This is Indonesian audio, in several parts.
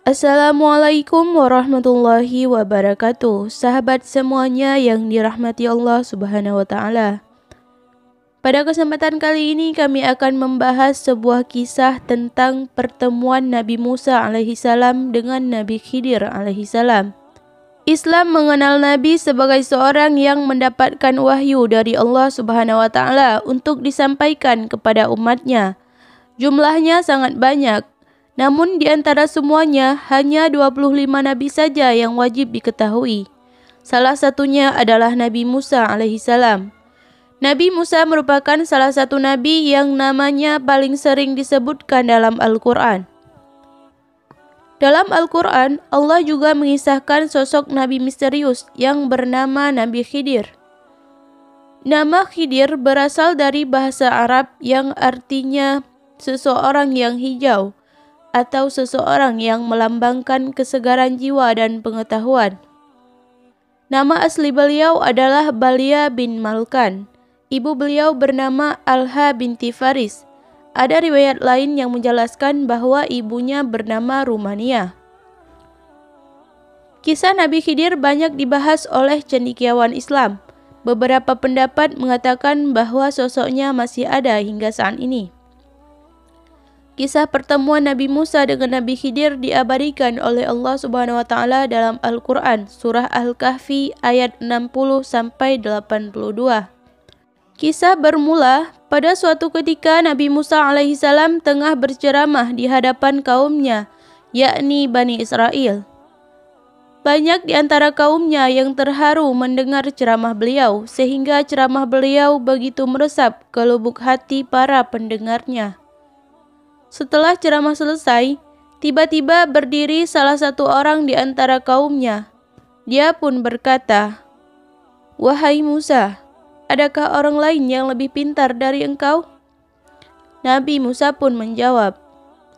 Assalamualaikum warahmatullahi wabarakatuh. Sahabat semuanya yang dirahmati Allah Subhanahu wa taala. Pada kesempatan kali ini kami akan membahas sebuah kisah tentang pertemuan Nabi Musa alaihissalam dengan Nabi Khidir alaihissalam. Islam mengenal Nabi sebagai seorang yang mendapatkan wahyu dari Allah Subhanahu wa taala untuk disampaikan kepada umatnya. Jumlahnya sangat banyak. Namun di antara semuanya hanya 25 nabi saja yang wajib diketahui. Salah satunya adalah Nabi Musa alaihissalam. Nabi Musa merupakan salah satu nabi yang namanya paling sering disebutkan dalam Al-Quran. Dalam Al-Quran, Allah juga mengisahkan sosok nabi misterius yang bernama Nabi Khidir. Nama Khidir berasal dari bahasa Arab yang artinya seseorang yang hijau, atau seseorang yang melambangkan kesegaran jiwa dan pengetahuan. Nama asli beliau adalah Balia bin Malkan. Ibu beliau bernama Alha binti Faris. Ada riwayat lain yang menjelaskan bahwa ibunya bernama Rumania. Kisah Nabi Khidir banyak dibahas oleh cendekiawan Islam. Beberapa pendapat mengatakan bahwa sosoknya masih ada hingga saat ini. Kisah pertemuan Nabi Musa dengan Nabi Khidir diabadikan oleh Allah Subhanahu wa taala dalam Al-Qur'an, surah Al-Kahfi ayat 60 sampai 82. Kisah bermula pada suatu ketika Nabi Musa alaihissalam tengah berceramah di hadapan kaumnya, yakni Bani Israel. Banyak di antara kaumnya yang terharu mendengar ceramah beliau, sehingga ceramah beliau begitu meresap ke lubuk hati para pendengarnya. Setelah ceramah selesai, tiba-tiba berdiri salah satu orang di antara kaumnya. Dia pun berkata, "Wahai Musa, adakah orang lain yang lebih pintar dari engkau?" Nabi Musa pun menjawab,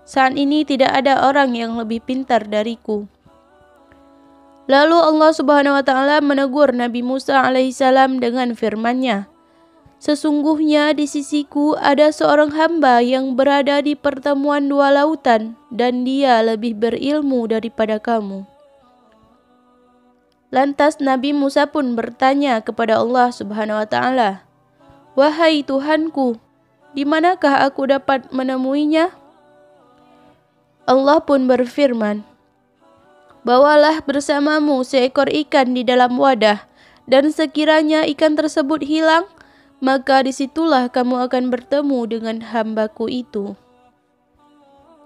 "Saat ini tidak ada orang yang lebih pintar dariku." Lalu Allah Subhanahu wa taala menegur Nabi Musa alaihissalam dengan firman-Nya, "Sesungguhnya di sisiku ada seorang hamba yang berada di pertemuan dua lautan dan dia lebih berilmu daripada kamu." Lantas Nabi Musa pun bertanya kepada Allah Subhanahu wa taala, "Wahai Tuhanku, di manakah aku dapat menemuinya?" Allah pun berfirman, "Bawalah bersamamu seekor ikan di dalam wadah, dan sekiranya ikan tersebut hilang, maka disitulah kamu akan bertemu dengan hambaku itu."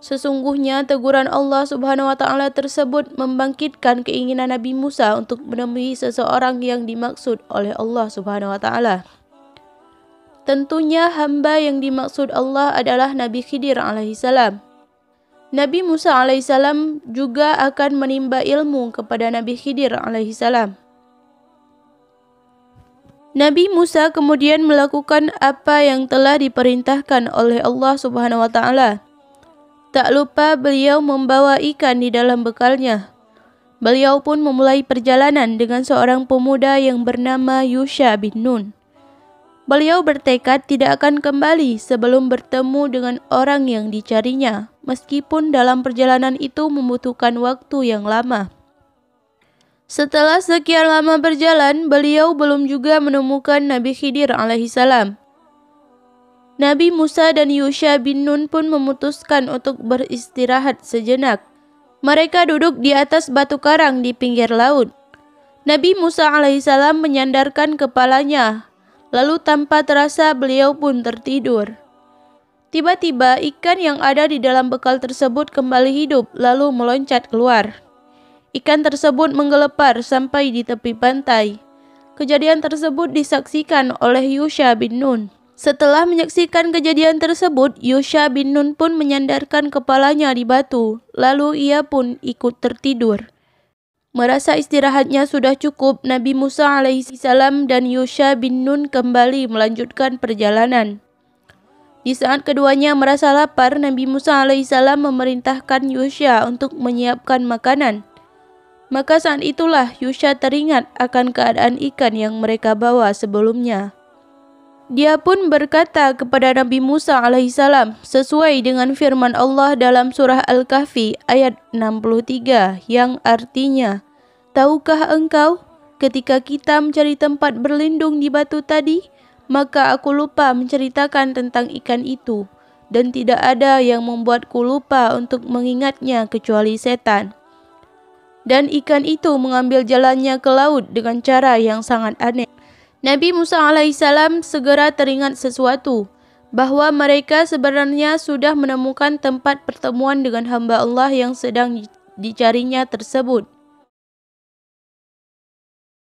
Sesungguhnya teguran Allah Subhanahu wa taala tersebut membangkitkan keinginan Nabi Musa untuk menemui seseorang yang dimaksud oleh Allah Subhanahu wa taala. Tentunya hamba yang dimaksud Allah adalah Nabi Khidir alaihissalam. Nabi Musa alaihissalam juga akan menimba ilmu kepada Nabi Khidir alaihissalam. Nabi Musa kemudian melakukan apa yang telah diperintahkan oleh Allah Subhanahu wa taala. Tak lupa beliau membawa ikan di dalam bekalnya. Beliau pun memulai perjalanan dengan seorang pemuda yang bernama Yusha bin Nun. Beliau bertekad tidak akan kembali sebelum bertemu dengan orang yang dicarinya, meskipun dalam perjalanan itu membutuhkan waktu yang lama. Setelah sekian lama berjalan, beliau belum juga menemukan Nabi Khidir alaihissalam. Nabi Musa dan Yusha bin Nun pun memutuskan untuk beristirahat sejenak. Mereka duduk di atas batu karang di pinggir laut. Nabi Musa alaihissalam menyandarkan kepalanya, lalu tanpa terasa beliau pun tertidur. Tiba-tiba ikan yang ada di dalam bekal tersebut kembali hidup lalu meloncat keluar. Ikan tersebut menggelepar sampai di tepi pantai. Kejadian tersebut disaksikan oleh Yusha bin Nun. Setelah menyaksikan kejadian tersebut, Yusha bin Nun pun menyandarkan kepalanya di batu, lalu ia pun ikut tertidur. Merasa istirahatnya sudah cukup, Nabi Musa alaihissalam dan Yusha bin Nun kembali melanjutkan perjalanan. Di saat keduanya merasa lapar, Nabi Musa alaihissalam memerintahkan Yusha untuk menyiapkan makanan. Maka saat itulah Yusha teringat akan keadaan ikan yang mereka bawa sebelumnya. Dia pun berkata kepada Nabi Musa alaihissalam sesuai dengan firman Allah dalam surah Al-Kahfi ayat 63 yang artinya, "Tahukah engkau ketika kita mencari tempat berlindung di batu tadi, maka aku lupa menceritakan tentang ikan itu, dan tidak ada yang membuatku lupa untuk mengingatnya kecuali setan. Dan ikan itu mengambil jalannya ke laut dengan cara yang sangat aneh." Nabi Musa alaihissalam segera teringat sesuatu, bahwa mereka sebenarnya sudah menemukan tempat pertemuan dengan hamba Allah yang sedang dicarinya tersebut.